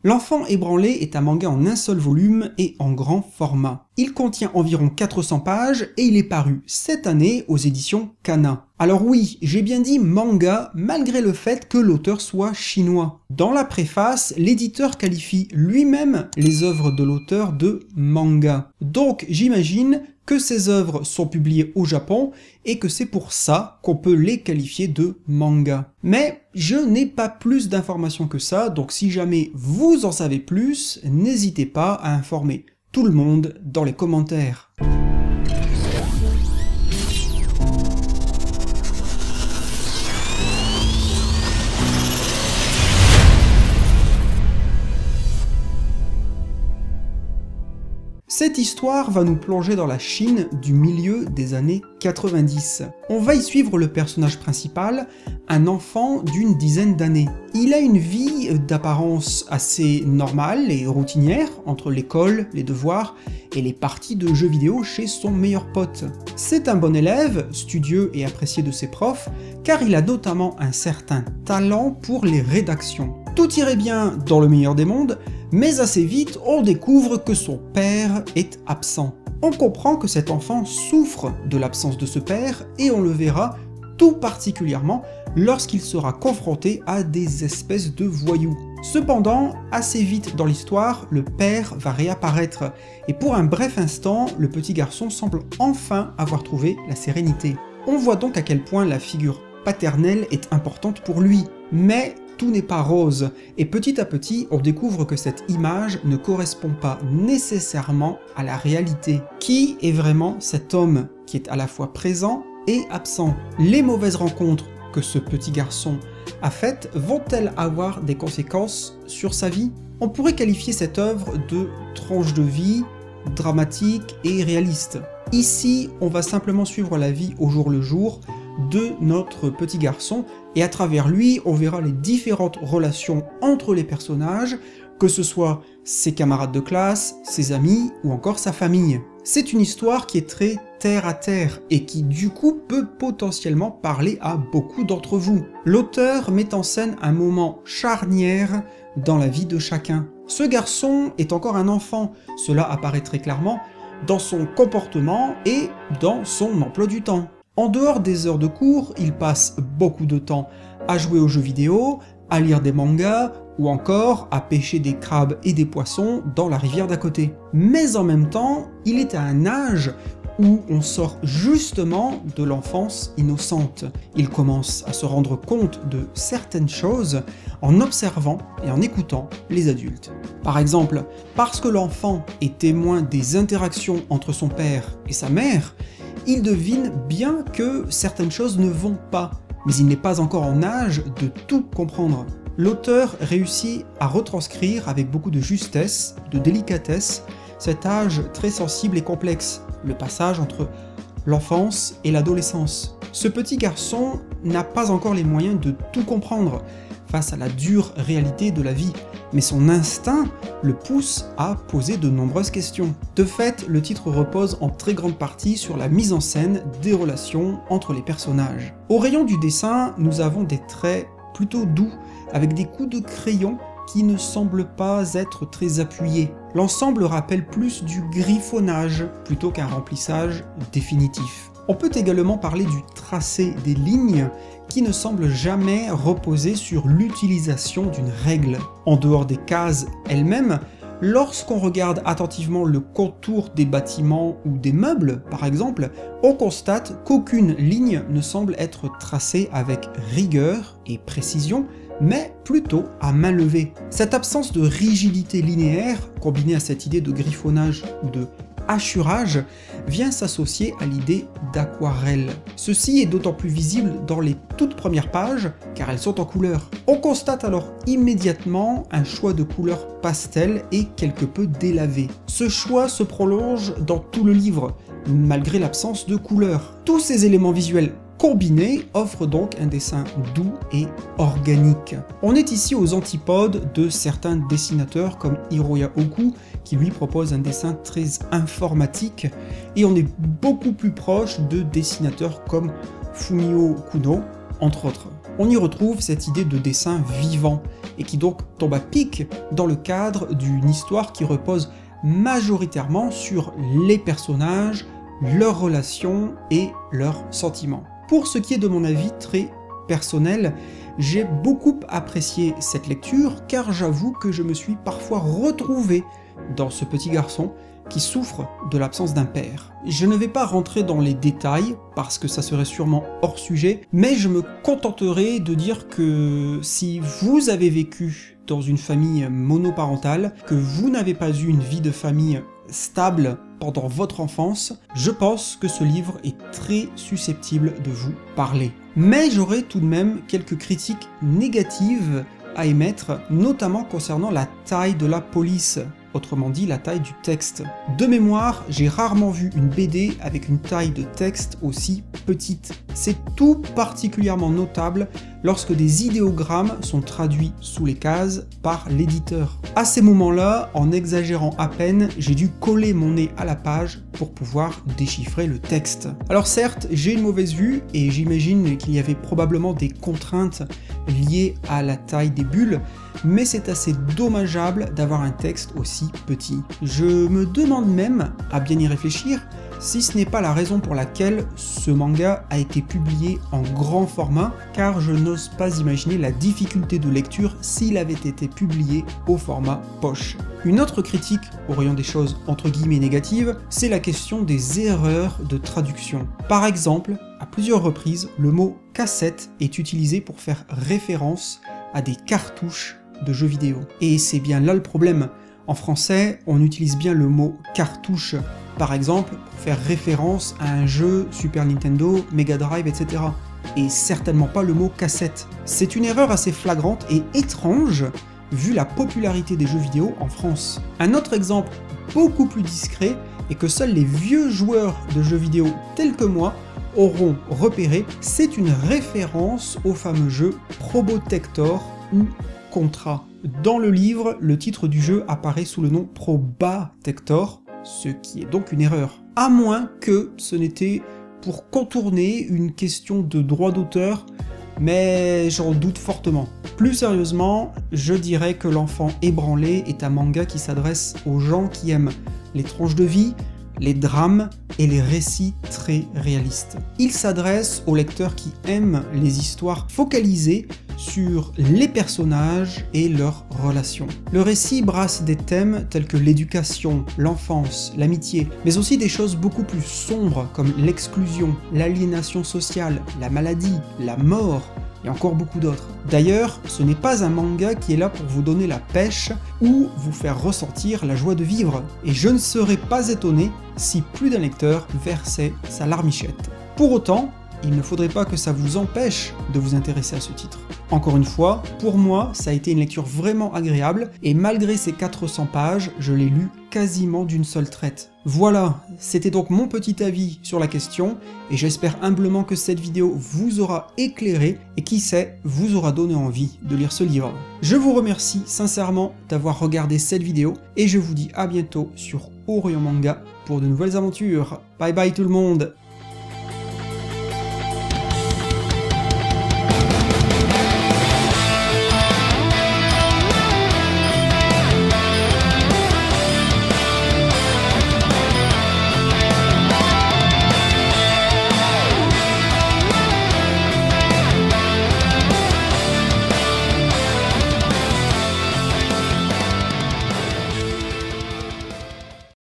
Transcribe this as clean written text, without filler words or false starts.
L'Enfant ébranlé est un manga en un seul volume et en grand format. Il contient environ 400 pages et il est paru cette année aux éditions Kana. Alors oui, j'ai bien dit manga malgré le fait que l'auteur soit chinois. Dans la préface, l'éditeur qualifie lui-même les œuvres de l'auteur de manga. Donc j'imagine que ces œuvres sont publiées au Japon et que c'est pour ça qu'on peut les qualifier de manga. Mais je n'ai pas plus d'informations que ça, donc si jamais vous en savez plus, n'hésitez pas à informer tout le monde dans les commentaires. Cette histoire va nous plonger dans la Chine du milieu des années 90. On va y suivre le personnage principal, un enfant d'une dizaine d'années. Il a une vie d'apparence assez normale et routinière entre l'école, les devoirs et les parties de jeux vidéo chez son meilleur pote. C'est un bon élève, studieux et apprécié de ses profs, car il a notamment un certain talent pour les rédactions. Tout irait bien dans le meilleur des mondes, mais assez vite on découvre que son père est absent. On comprend que cet enfant souffre de l'absence de ce père et on le verra tout particulièrement lorsqu'il sera confronté à des espèces de voyous. Cependant, assez vite dans l'histoire, le père va réapparaître et pour un bref instant, le petit garçon semble enfin avoir trouvé la sérénité. On voit donc à quel point la figure paternelle est importante pour lui, mais tout n'est pas rose, et petit à petit, on découvre que cette image ne correspond pas nécessairement à la réalité. Qui est vraiment cet homme qui est à la fois présent et absent? Les mauvaises rencontres que ce petit garçon a faites vont-elles avoir des conséquences sur sa vie? On pourrait qualifier cette œuvre de tranche de vie, dramatique et réaliste. Ici, on va simplement suivre la vie au jour le jour de notre petit garçon, et à travers lui, on verra les différentes relations entre les personnages, que ce soit ses camarades de classe, ses amis ou encore sa famille. C'est une histoire qui est très terre à terre et qui du coup peut potentiellement parler à beaucoup d'entre vous. L'auteur met en scène un moment charnière dans la vie de chacun. Ce garçon est encore un enfant, cela apparaît très clairement dans son comportement et dans son emploi du temps. En dehors des heures de cours, il passe beaucoup de temps à jouer aux jeux vidéo, à lire des mangas, ou encore à pêcher des crabes et des poissons dans la rivière d'à côté. Mais en même temps, il est à un âge où on sort justement de l'enfance innocente. Il commence à se rendre compte de certaines choses en observant et en écoutant les adultes. Par exemple, parce que l'enfant est témoin des interactions entre son père et sa mère, il devine bien que certaines choses ne vont pas, mais il n'est pas encore en âge de tout comprendre. L'auteur réussit à retranscrire avec beaucoup de justesse, de délicatesse, cet âge très sensible et complexe, le passage entre l'enfance et l'adolescence. Ce petit garçon n'a pas encore les moyens de tout comprendre face à la dure réalité de la vie, mais son instinct le pousse à poser de nombreuses questions. De fait, le titre repose en très grande partie sur la mise en scène des relations entre les personnages. Au rayon du dessin, nous avons des traits plutôt doux, avec des coups de crayon qui ne semblent pas être très appuyés. L'ensemble rappelle plus du griffonnage plutôt qu'un remplissage définitif. On peut également parler du tracé des lignes qui ne semble jamais reposer sur l'utilisation d'une règle. En dehors des cases elles-mêmes, lorsqu'on regarde attentivement le contour des bâtiments ou des meubles, par exemple, on constate qu'aucune ligne ne semble être tracée avec rigueur et précision, mais plutôt à main levée. Cette absence de rigidité linéaire, combinée à cette idée de griffonnage ou de hachurage, vient s'associer à l'idée d'aquarelle. Ceci est d'autant plus visible dans les toutes premières pages, car elles sont en couleur. On constate alors immédiatement un choix de couleurs pastel et quelque peu délavé. Ce choix se prolonge dans tout le livre, malgré l'absence de couleurs. Tous ces éléments visuels combinés offrent donc un dessin doux et organique. On est ici aux antipodes de certains dessinateurs comme Hiroya Oku, qui lui propose un dessin très informatique, et on est beaucoup plus proche de dessinateurs comme Fumio Kuno, entre autres. on y retrouve cette idée de dessin vivant, et qui donc tombe à pic dans le cadre d'une histoire qui repose majoritairement sur les personnages, leurs relations et leurs sentiments. Pour ce qui est de mon avis très personnel, j'ai beaucoup apprécié cette lecture car j'avoue que je me suis parfois retrouvé dans ce petit garçon qui souffre de l'absence d'un père. Je ne vais pas rentrer dans les détails parce que ça serait sûrement hors sujet, mais je me contenterai de dire que si vous avez vécu dans une famille monoparentale, que vous n'avez pas eu une vie de famille stable pendant votre enfance, je pense que ce livre est très susceptible de vous parler. Mais j'aurai tout de même quelques critiques négatives à émettre, notamment concernant la taille de la police, autrement dit la taille du texte. De mémoire, j'ai rarement vu une BD avec une taille de texte aussi petite. C'est tout particulièrement notable lorsque des idéogrammes sont traduits sous les cases par l'éditeur. À ces moments-là, en exagérant à peine, j'ai dû coller mon nez à la page pour pouvoir déchiffrer le texte. Alors certes, j'ai une mauvaise vue et j'imagine qu'il y avait probablement des contraintes liées à la taille des bulles, mais c'est assez dommageable d'avoir un texte aussi petit. Je me demande même, à bien y réfléchir, si ce n'est pas la raison pour laquelle ce manga a été publié en grand format, car je n'ose pas imaginer la difficulté de lecture s'il avait été publié au format poche. Une autre critique, au rayon des choses entre guillemets négatives, c'est la question des erreurs de traduction. Par exemple, à plusieurs reprises, le mot cassette est utilisé pour faire référence à des cartouches de jeux vidéo. Et c'est bien là le problème. En français, on utilise bien le mot cartouche, par exemple, pour faire référence à un jeu Super Nintendo, Mega Drive, etc. Et certainement pas le mot cassette. C'est une erreur assez flagrante et étrange, vu la popularité des jeux vidéo en France. Un autre exemple beaucoup plus discret, et que seuls les vieux joueurs de jeux vidéo tels que moi auront repéré, c'est une référence au fameux jeu Probotector ou Contra. Dans le livre, le titre du jeu apparaît sous le nom Probatector, ce qui est donc une erreur. À moins que ce n'était pour contourner une question de droit d'auteur, mais j'en doute fortement. Plus sérieusement, je dirais que L'Enfant ébranlé est un manga qui s'adresse aux gens qui aiment les tranches de vie, les drames et les récits très réalistes. Il s'adresse aux lecteurs qui aiment les histoires focalisées sur les personnages et leurs relations. Le récit brasse des thèmes tels que l'éducation, l'enfance, l'amitié, mais aussi des choses beaucoup plus sombres comme l'exclusion, l'aliénation sociale, la maladie, la mort, et encore beaucoup d'autres. D'ailleurs, ce n'est pas un manga qui est là pour vous donner la pêche ou vous faire ressentir la joie de vivre, et je ne serais pas étonné si plus d'un lecteur versait sa larmichette. Pour autant, il ne faudrait pas que ça vous empêche de vous intéresser à ce titre. Encore une fois, pour moi, ça a été une lecture vraiment agréable, et malgré ces 400 pages, je l'ai lu quasiment d'une seule traite. Voilà, c'était donc mon petit avis sur la question, et j'espère humblement que cette vidéo vous aura éclairé, et qui sait, vous aura donné envie de lire ce livre. Je vous remercie sincèrement d'avoir regardé cette vidéo, et je vous dis à bientôt sur Orion Manga pour de nouvelles aventures. Bye bye tout le monde!